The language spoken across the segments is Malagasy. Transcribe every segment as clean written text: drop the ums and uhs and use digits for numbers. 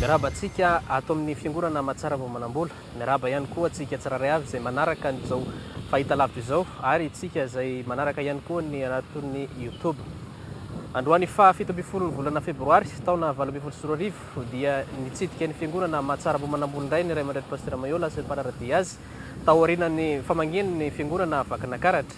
Miaraba atsika ato amin'ny Fiangonana Apokalypsy miaraba ihany koa atsika tsiraray avy izay manaraka an'izao fahitalavitra izao ary atsika izay manaraka ihany koa ny anatin'ny YouTube. Androany fa 17 volana Febroary taona 2024 dia nitsidika ny Fiangonana Apokalypsy indray ny Ray aman-dreny Pasteur Mailhol sy ny mpanarady azy tao aorianan'ny famangin'ny Fiangonana Vakinankaratra.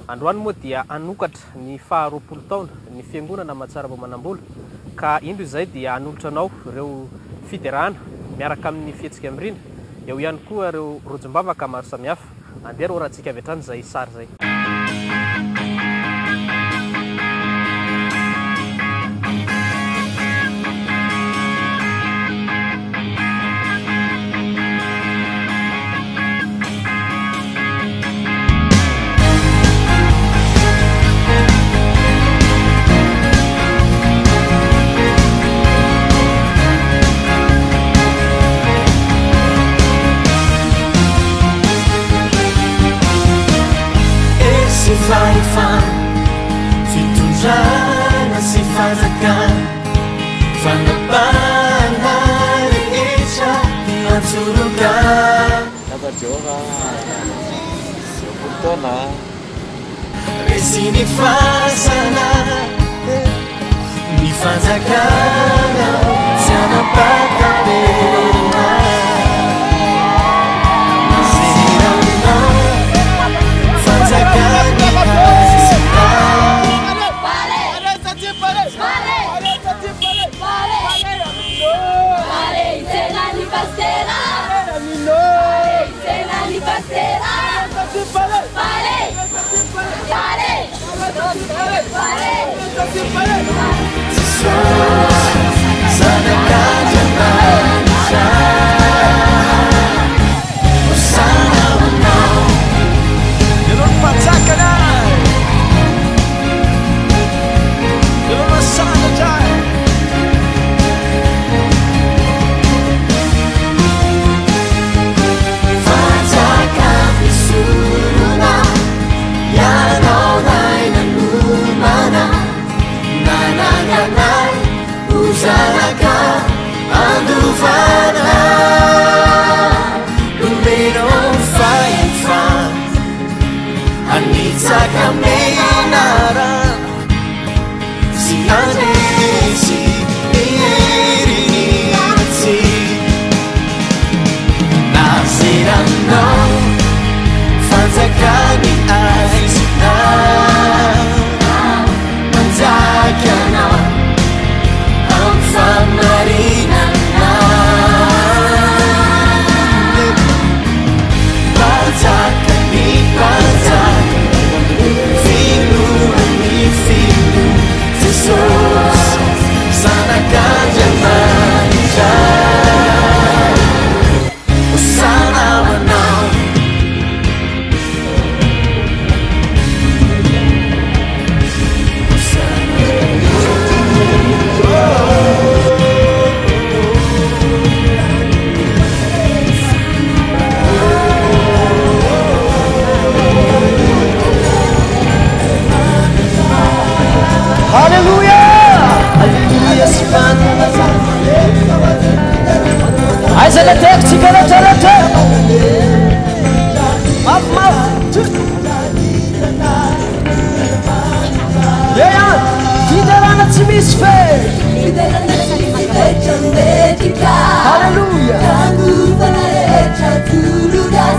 Androany moa dia anokatra ny 20 taona ny Fiangonana Apokalypsy ka indro izay dia anolotra anao ireo fiderahana miaraka amin'ny fihetsika mirina eo ihany koa ireo rojom-bavaka maro samihafa andeha raha antsika avy hatrany izay sary izay. Fitundrana sy fanjakana fanapana rehetra diantsoroka Jehova fotoana resy ny fasana ny fanjakana tsy anapaka-pena nazerana fanjakana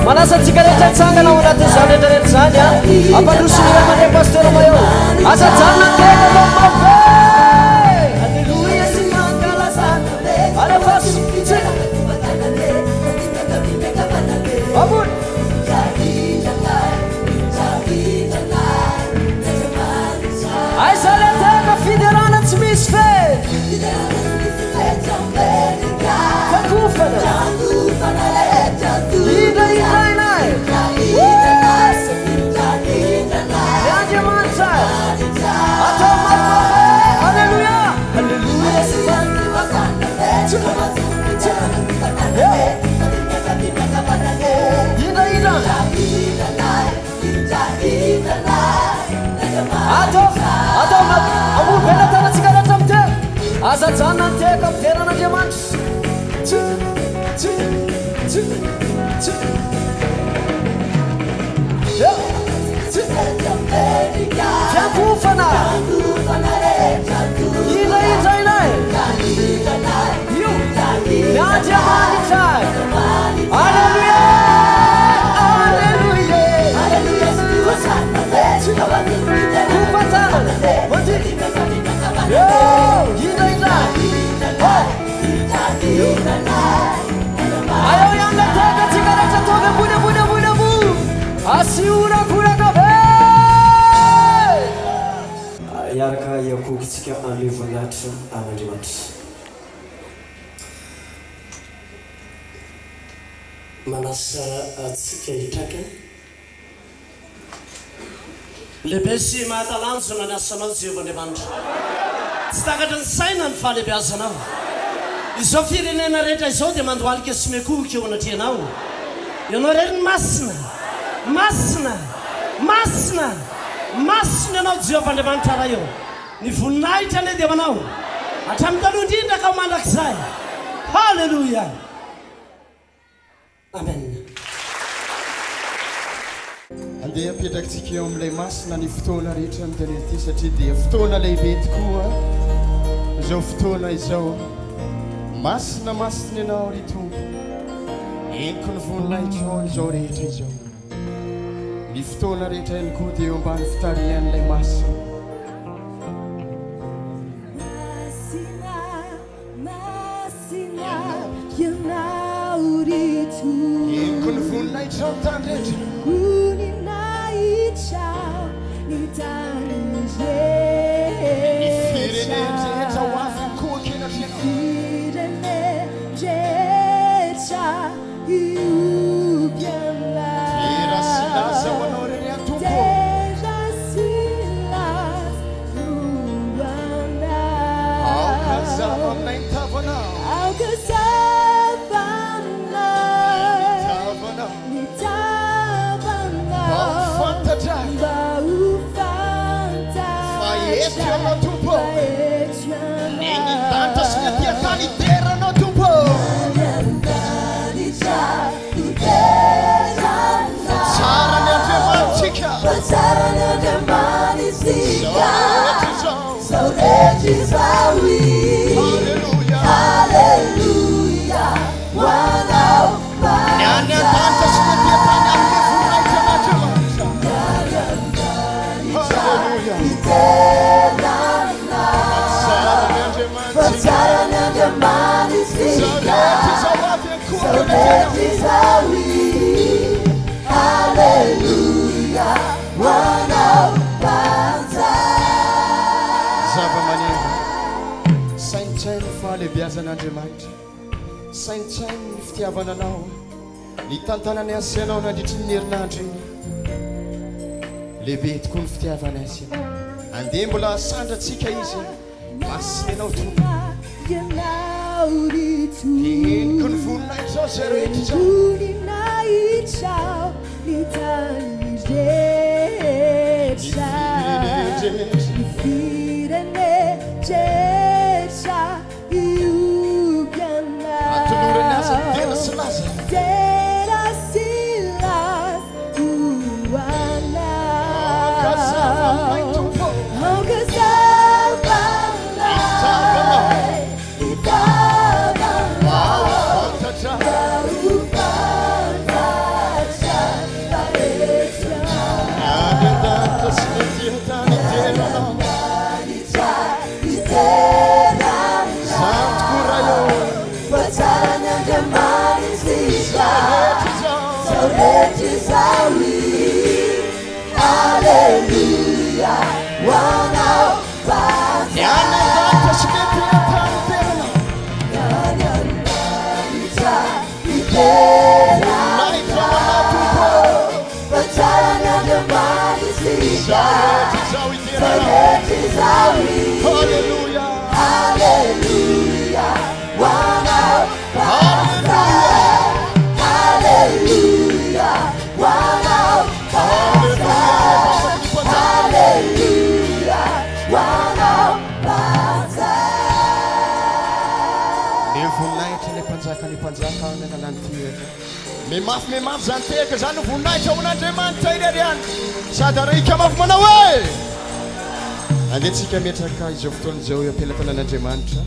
Manasa cigaretta tsangana ao anatin'izany rehetrarehetra zany a ampandrosiny Ray aman-dreny Pasteur Mailhol asa janona tena mamabe alleluia sy mankalazana alafasy tsika ambony aiza le tena fiderana tsy misy fety fakofana Ida inay Andriamanitra atao mafabe alleluia alleluia ida atao ambony vena tana tsikaratra amintena aza janona ny teka amin'ny teran'Andriamanitra fofana indraindrainay io miandriamanitray alleluia alleluia kupatana indraindray ayo yangateka tsikaratra tonga bunabunabunabo asiorakorakabe iaraka iakokitsika anivonatra an'andriamanitra manasara atsika hitraka lehibe sy mahatalanjona ny asanao jehovandriamanitra tsy takatra ny saina ny fahalehibeazanao izao firenena rehetra izao dia mandoalika sy mekohoka eo anatrianao ianao rery ny masina masina masina masina ianao jehovandriamanitra raha eo ny voninahitra ane dia manao hatramin'ny taloha indrindra ka ho mandrakizay halleloia amen andeha apetrakantsika eo amin'ilay masina ny fotoana rehetra mitany ity satria dia fotoana lehibe tokoa izao fotoana izao masina masina ianao ry tompo eniko ny voninahitra izao rehetra izao ny fotoana rehetra ihany koa dia eo ambany fitarihan'ilay masina eniko ny voninahitra ny tany rehetra ny firenenrehetra ho avy koakenatrianao tera silaza ho anao rery atompo aokazava aminay nitavanao fantatra fa eto anao tompo negny tanta sy ny tiatany tera anao tompo tsara ny andriamanitsika zao rehetra izao halleluia ny any antanta sy ny tiatany amin'ny voninahitra an'andriamanitra halleluia tsara ny andriamanitsika zao rehetra izao avy ankoakenatrianao halleluia zava-maneno saintsainy fahalehibeazan'andriamanitra saintsainy ny fitiavananao ny tantanany asianao nandritry ny herinandro lehibe tokoa ny fitiavana asianao andeha mbola sandratsika izy masina ianao tompo eniko ny voninahitra zao zay rehetra izao atolorany aza tena sy laza akazava aminay tompo Alleluia, Alleluia, memafy zany teka zany voninahitra ho an'Andriamanitra irery any sady arika mafy manao hoe andehantsika metraka izao fotoana izao eo ampelatanan'andriamanitra